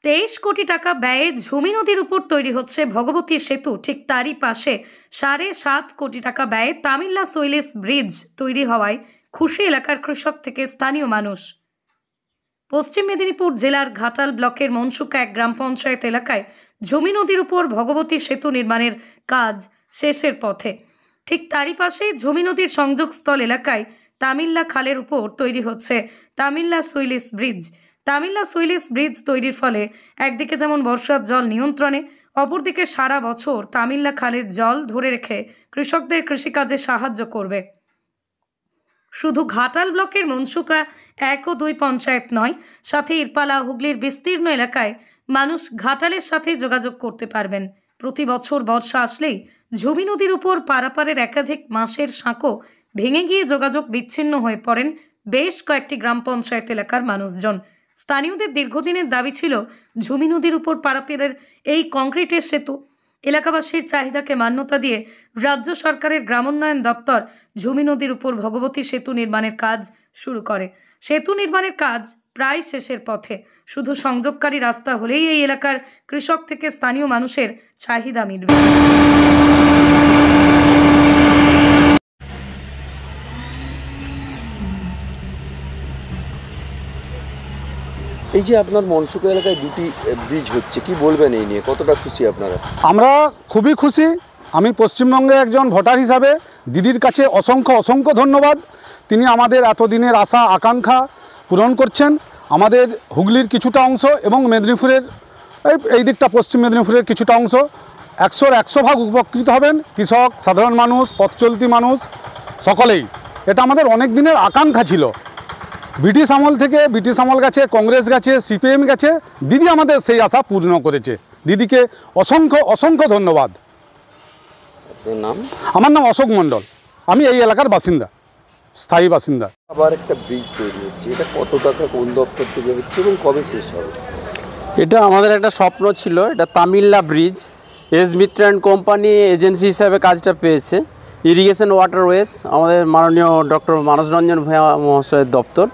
23 কোটি টাকা ব্যয়ে ঝুমি নদীর উপর তৈরি হচ্ছে ভগবতী সেতু। ঠিক তারই পাশে 7.5 কোটি টাকা ব্যয়ে তামিল্লা সুইলিস ব্রিজ তৈরি হওয়ায় খুশি এলাকার কৃষক থেকে স্থানীয় মানুষ। পশ্চিম মেদিনীপুর জেলার ঘাটাল ব্লকের মনসুকা এক গ্রাম পঞ্চায়েত এলাকায় ঝুমি নদীর উপর ভগবতী সেতু নির্মাণের কাজ শেষের পথে। ঠিক তারই পাশে ঝুমি নদীর সংযোগস্থল এলাকায় তামিল্লা খালের উপর তৈরি হচ্ছে তামিল্লা সুইলিস ব্রিজ। তামিল্লা সুইলিস ব্রিজ তৈরির ফলে একদিকে যেমন বর্ষার জল নিয়ন্ত্রণে, অপরদিকে সারা বছর তামিল্লা খালের জল ধরে রেখে কৃষকদের কৃষিকাজে সাহায্য করবে। শুধু ঘাটাল ব্লকের মনসুকা 1 ও 2 পঞ্চায়েত নয়, সাথে ইরপালা হুগলির বিস্তীর্ণ এলাকায় মানুষ ঘাটালের সাথে যোগাযোগ করতে পারবেন। প্রতি বছর বর্ষা আসলেই ঝুমি নদীর উপর পারাপারের একাধিক মাসের সাঁকো ভেঙে গিয়ে যোগাযোগ বিচ্ছিন্ন হয়ে পড়েন বেশ কয়েকটি গ্রাম পঞ্চায়েত এলাকার মানুষজন। স্থানীয়দের দীর্ঘদিনের দাবি ছিল ঝুমি নদীর উপর পারাপারের এই কংক্রিটের সেতু। এলাকাবাসীর চাহিদাকে মান্যতা দিয়ে রাজ্য সরকারের গ্রামোন্নয়ন দপ্তর ঝুমি নদীর উপর ভগবতী সেতু নির্মাণের কাজ শুরু করে। সেতু নির্মাণের কাজ প্রায় শেষের পথে। শুধু সংযোগকারী রাস্তা হলেই এই এলাকার কৃষক থেকে স্থানীয় মানুষের চাহিদা মিটবে। এই যে আপনার মনসুকা এলাকায় দুটি ব্রিজ হচ্ছে, কি বলবেন এই নিয়ে? কতটা খুশি আপনারা? আমরা খুবই খুশি। আমি পশ্চিমবঙ্গে একজন ভোটার হিসাবে দিদির কাছে অসংখ্য ধন্যবাদ। তিনি আমাদের এতদিনের আশা আকাঙ্ক্ষা পূরণ করছেন। আমাদের হুগলির কিছুটা অংশ এবং মেদিনীপুরের এই দিকটা পশ্চিম মেদিনীপুরের কিছুটা অংশ 100 ভাগ উপকৃত হবেন। কৃষক, সাধারণ মানুষ, পথ চলতি মানুষ সকলেই। এটা আমাদের অনেক দিনের আকাঙ্ক্ষা ছিল। ব্রিটিশ আমল গেছে, কংগ্রেস গেছে, সিপিএম গেছে, দিদি আমাদের সেই আশা পূর্ণ করেছে। দিদিকে অসংখ্য ধন্যবাদ। আপনার নাম? আমার নাম অশোক মণ্ডল। আমি এই এলাকার বাসিন্দা, স্থায়ী বাসিন্দা। আবার একটা ব্রিজ তৈরি হচ্ছে, এটা কত টাকা কোন দপ্তর থেকে হচ্ছে এবং কবে শেষ হবে? এটা আমাদের একটা স্বপ্ন ছিল। এটা তামিল্লা bridge S Mitra and company agency হিসাবে কাজটা পেয়েছে। ইরিগেশন ওয়াটারওয়েজ, আমাদের মাননীয় ডক্টর মানস রঞ্জন ভূঁইয়া মহাশয়ের দপ্তর।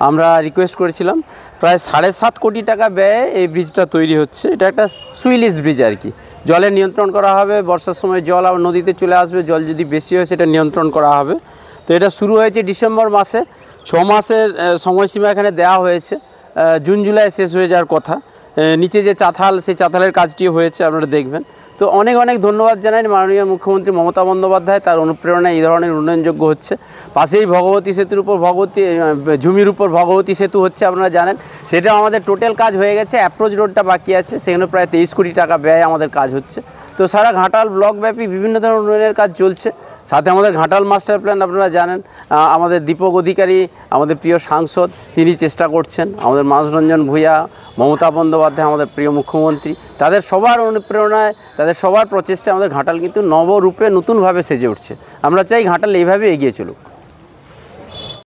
আমরা রিকোয়েস্ট করেছিলাম, প্রায় 7.5 কোটি টাকা ব্যয়ে এই ব্রিজটা তৈরি হচ্ছে। এটা একটা সুইলিস ব্রিজ আর কি। জলের নিয়ন্ত্রণ করা হবে, বর্ষার সময় জল আবার নদীতে চলে আসবে, জল যদি বেশি হয় সেটা নিয়ন্ত্রণ করা হবে। তো এটা শুরু হয়েছে ডিসেম্বর মাসে, 6 মাসের সময়সীমা এখানে দেওয়া হয়েছে। জুন জুলাই শেষ হয়ে যাওয়ার কথা। নিচে যে চাতাল, সেই চাতালের কাজটিও হয়েছে, আপনারা দেখবেন। তো অনেক ধন্যবাদ জানাই মাননীয় মুখ্যমন্ত্রী মমতা বন্দ্যোপাধ্যায়। তার অনুপ্রেরণায় এই ধরনের উন্নয়নযোগ্য হচ্ছে। পাশেই ভগবতী সেতুর উপর ঝুমির উপর ভগবতী সেতু হচ্ছে, আপনারা জানেন। সেটাও আমাদের টোটাল কাজ হয়ে গেছে। অ্যাপ্রোচ রোডটা বাকি আছে, সেখানে প্রায় 23 কোটি টাকা ব্যয় আমাদের কাজ হচ্ছে। তো সারা ঘাটাল ব্লকব্যাপী বিভিন্ন ধরনের উন্নয়নের কাজ চলছে। সাথে আমাদের ঘাটাল মাস্টার প্ল্যান, আপনারা জানেন, আমাদের দীপক অধিকারী, আমাদের প্রিয় সাংসদ, তিনি চেষ্টা করছেন। আমাদের মানস রঞ্জন ভূঁইয়া, মমতা বন্দ্যোপাধ্যায়, আমাদের প্রিয় মুখ্যমন্ত্রী, তাদের সবার অনুপ্রেরণায়, তাদের সবার প্রচেষ্টায় আমাদের ঘাটাল কিন্তু নবরূপে নতুনভাবে সেজে উঠছে। আমরা চাই ঘাটাল এইভাবে এগিয়ে চলুক।